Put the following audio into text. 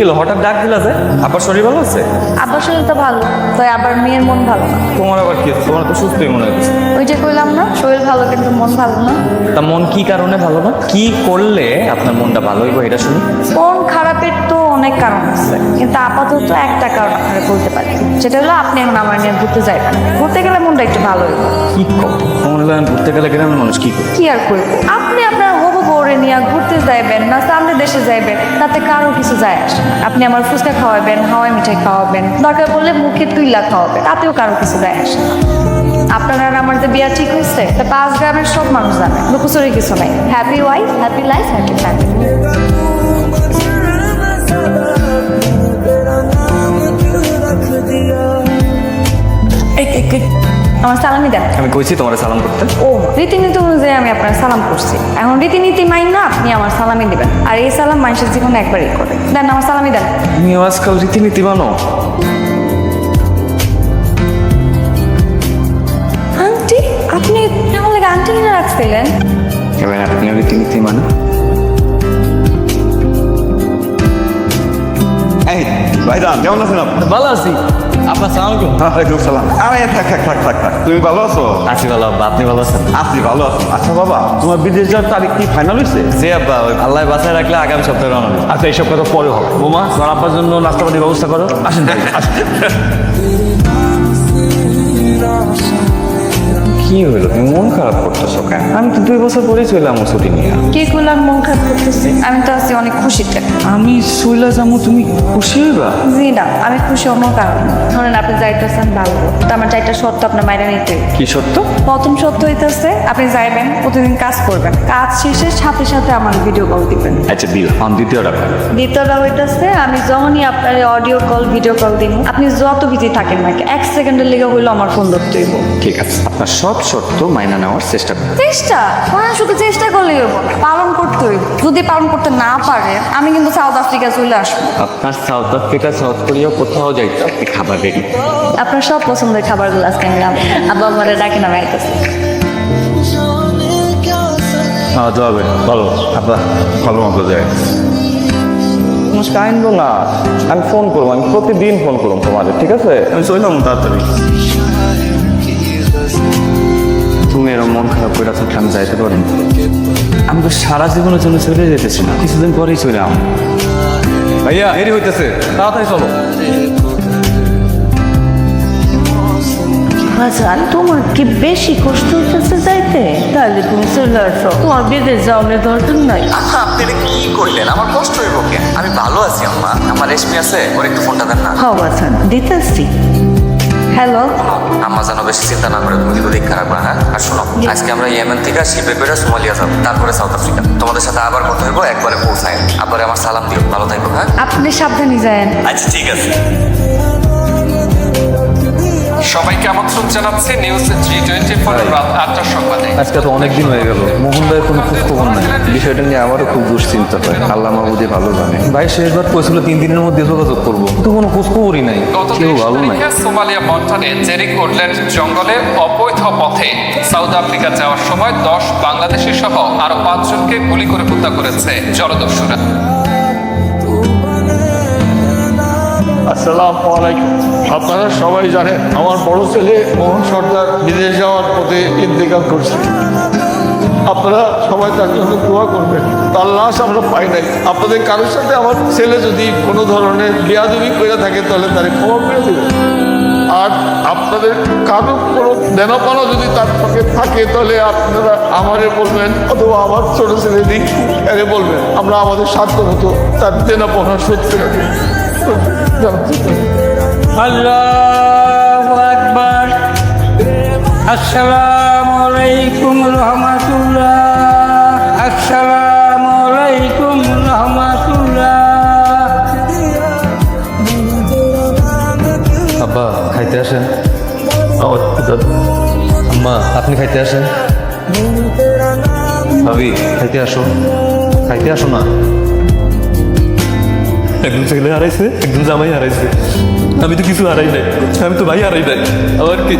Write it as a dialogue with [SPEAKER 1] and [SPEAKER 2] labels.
[SPEAKER 1] হলো হঠাৎ ডাক দিলা যে? আবার শরীর ভালো আছে?
[SPEAKER 2] আব্বার শরীর তো ভালো, তাই আবার মেয়ের মন ভালো না।
[SPEAKER 1] তোমার আবার কি আছে? তোমার তো সুস্থই মনে হচ্ছে।
[SPEAKER 2] ওই যে কইলাম না, শরীর ভালো কিন্তু মন ভালো না।
[SPEAKER 1] তা মন কি কারণে ভালো না? কি করলে আপনার মনটা ভালো হইব এটা শুনি।
[SPEAKER 2] মন খারাপের তো অনেক কারণ আছে, কিন্তু আপাতত একটা কারণ আপনারা বলতে পারি, সেটা হলো আপনি এখন আমার নিয়ে ঘুরতে যাইবেন। ঘুরতে গেলে মনটা একটু ভালো হইব।
[SPEAKER 1] কি কর মনে করেন ঘুরতে গেলে গ্রামের মানুষ কি করে?
[SPEAKER 2] কি আর করবো, আপনি আপনার হবু বউরে নিয়ে ঘুরতে যাইবেন না সামনে দেশে যাইবেন, তাতে কারো কিছু যায় আসে না। আপনি আমার ফুচকা খাওয়াবেন, হাওয়াই মিঠাই খাওয়াবেন, দরকার পড়লে মুখে তুইলা খাওয়াবেন, তাতেও কারো কিছু যায় আসে না। আপনার আর আমার যে বিয়া ঠিক হয়েছে, তা 5 গ্রামের সব মানুষ জানে, লুকোচুরি কিছু নাই। Happy wife, happy life, happy family. আমার সালামি দেন।
[SPEAKER 1] আমি কইছি তোমার সালাম করতে।
[SPEAKER 2] ও রীতিনীতি অনুযায়ী আমি আপনার সালাম করছি, এখন রীতিনীতি মাইন না আপনি আমার সালামি দিবেন। আর এই সালাম মানুষের জীবনে একবারই করে দেন, আমার সালামি দেন।
[SPEAKER 1] তুমি আজকাল রীতিনীতি মানো?
[SPEAKER 2] আন্টি, আপনি আমার লাগে আন্টি কিনে রাখছিলেন?
[SPEAKER 1] এবার আপনিও রীতিনীতি মানো?
[SPEAKER 3] এই ভাইজান কেমন আছেন আপনি?
[SPEAKER 1] ভালো আছি। আপনার সালাম আলাইকুম।
[SPEAKER 3] ওয়ালাইকুম সালাম। আরে থাক থাক থাক থাক থাক, তুমি ভালো আছো?
[SPEAKER 1] আছি ভালো আব্বা, আপনি ভালো আছেন?
[SPEAKER 3] আছি ভালো আছি। আচ্ছা বাবা, তোমার বিদেশ যাওয়ার তারিখ কি ফাইনাল হয়েছে?
[SPEAKER 1] জি আব্বা, ওই আল্লাহ বাসায় রাখলে আগামী সপ্তাহে রওনা দেব।
[SPEAKER 3] আচ্ছা এইসব কথা পরে হবে। বোমা তোমার আব্বার জন্য নাস্তা পানির ব্যবস্থা করো। আসেন ভাই, আসেন।
[SPEAKER 1] কি হইলো তুমি মন খারাপ করতেছো কেন? আমি তো 2 বছর পরেই চললাম ছুটি নিয়ে।
[SPEAKER 2] কে করলাম মন খারাপ করতেছি? আমি তো আছি অনেক খুশিতে।
[SPEAKER 1] আমি চইলা যাবো, তুমি খুশি হইবা?
[SPEAKER 2] জি না, আমি খুশি অন্য কারণ। ধরেন আপনি যাইতেছেন ভালো, তো আমার চাইটা সত্য আপনার মাইনে নিতে।
[SPEAKER 1] কি সত্য?
[SPEAKER 2] প্রথম সত্য হইতেছে আপনি যাইবেন, প্রতিদিন কাজ করবেন, কাজ শেষে সাথে সাথে আমার ভিডিও কল দিবেন।
[SPEAKER 1] আচ্ছা দিলাম। দ্বিতীয়টা
[SPEAKER 2] দ্বিতীয়টা হইতেছে আমি যখনই আপনার অডিও কল ভিডিও কল দিন, আপনি যত বিজি থাকেন না 1 সেকেন্ডের লেগে হইলো আমার ফোন ধরতে হইব।
[SPEAKER 1] ঠিক আছে, আপনার সব শর্ত মাইনা নেওয়ার চেষ্টা করুন।
[SPEAKER 2] চেষ্টা ওরা শুধু চেষ্টা করলেই হইব না, পালন করতে হইব। যদি পালন করতে না পারে আমি কিন্তু সাউথ আফ্রিকা চলে আসবো।
[SPEAKER 1] আপনার সাউথ আফ্রিকা সাউথ কোরিয়া কোথাও যাইতে আপনি খাবার রেডি।
[SPEAKER 2] আপনার সব পছন্দের খাবারগুলো আজকে আমি আব্বা আমারে ডাকে না আইতেছে।
[SPEAKER 3] যাবে ভালো আপনার ভালো মতো যায়।
[SPEAKER 1] কাইন্দ না, আমি ফোন করবো, আমি প্রতিদিন ফোন করবো তোমাদের, ঠিক আছে?
[SPEAKER 3] আমি চললাম তাড়াতাড়ি।
[SPEAKER 1] তুমি এরকম মন খারাপ করে থাকলে আমি যাইতে পারি না। আমি তো সারা জীবনের জন্য চলে যেতেছি না, কিছুদিন পরেই চলে আম। ভাইয়া দেরি হইতেছে, তাড়াতাড়ি চলো।
[SPEAKER 4] হাসান, তোমার কি বেশি কষ্ট হইতেছে যাইতে? তাহলে তুমি চলে আসো, তোমার বিদেশ যাওয়ার দরকার নাই।
[SPEAKER 1] আপনি এটা কি করলেন? আমার কষ্ট হইব কেন? আমি ভালো আছি আম্মা। আমার রেশমি আছে, ওর একটু ফোনটা দেন না।
[SPEAKER 4] হ্যাঁ হাসান, দিতেছি।
[SPEAKER 2] হ্যালো,
[SPEAKER 1] আম্মা যেন বেশি চিন্তা না করে, তুমি কিন্তু দেখা রাখবা, হ্যাঁ? আর শোনো, আজকে আমরা ইয়েমেন থেকে শিপে করে সোমালিয়া যাবো, তারপরে সাউথ আফ্রিকা। তোমাদের সাথে আবার কথা হইব, একবারে পৌঁছায়। আবারে আমার সালাম দিও, ভালো থাকবো, হ্যাঁ?
[SPEAKER 2] আপনি সাবধানে যায়েন।
[SPEAKER 1] আচ্ছা ঠিক আছে।
[SPEAKER 5] সবাইকে আমন্ত্রণ জানাচ্ছি নিউজ G24 রাত 8টার সংবাদে।
[SPEAKER 6] আজকে তো অনেকদিন হয়ে গেল, মোহন ভাইয়ের কোনো খোঁজ খবর নাই। বিষয়টা নিয়ে আমারও খুব দুশ্চিন্তা হয়, আল্লাহ মাহবুদি ভালো জানে। ভাই শেষবার কইছিল 3 দিনের মধ্যে যোগাযোগ করবো, কিন্তু কোনো খোঁজ খবরই নাই,
[SPEAKER 5] গত
[SPEAKER 6] কেউ
[SPEAKER 5] 23
[SPEAKER 6] ভালো নাই।
[SPEAKER 5] তারিখে সোমালিয়া মন্টানে জেরিক উডল্যান্ড জঙ্গলে অবৈধ পথে সাউথ আফ্রিকা যাওয়ার সময় 10 বাংলাদেশি সহ আরো 5 জনকে গুলি করে হত্যা করেছে জলদস্যুরা।
[SPEAKER 7] আসসালামু আলাইকুম। আপনারা সবাই জানেন আমার বড় ছেলে মোহন সর্দার বিদেশ যাওয়ার পথে ইন্তেকাল করছে। আপনারা সবাই তার জন্য দোয়া করবেন। তার লাশ আমরা পাই নাই। আপনাদের কারোর সাথে আমার ছেলে যদি কোনো ধরনের বেয়াদবি করে থাকে তাহলে তারে ক্ষমা করে দেবেন। আর আপনাদের কারোর কোনো দেনাপানা যদি তার পক্ষে থাকে তাহলে আপনারা আমারে বলবেন, অথবা আমার ছোট ছেলে রিঙ্কুকে বলবেন। আমরা আমাদের সাধ্য মতো তার দেনাপানা শোধ করে দেব।
[SPEAKER 8] আল্লাহু আকবার। আসসালামু আলাইকুম রহমাতুল্লাহ। আসসালামু আলাইকুম রহমাতুল্লাহ।
[SPEAKER 6] আব্বা খাইতে আসেন। আম্মা আপনি খাইতে আসেন। ভাবি খাইতে আসো, খাইতে আসো না।
[SPEAKER 9] একজন ছেলে হারাইছে, একজন জামাই হারাইছে। আমি তো কিছু হারাই নাই, আমি তো ভাই হারাই নাই। আবার কি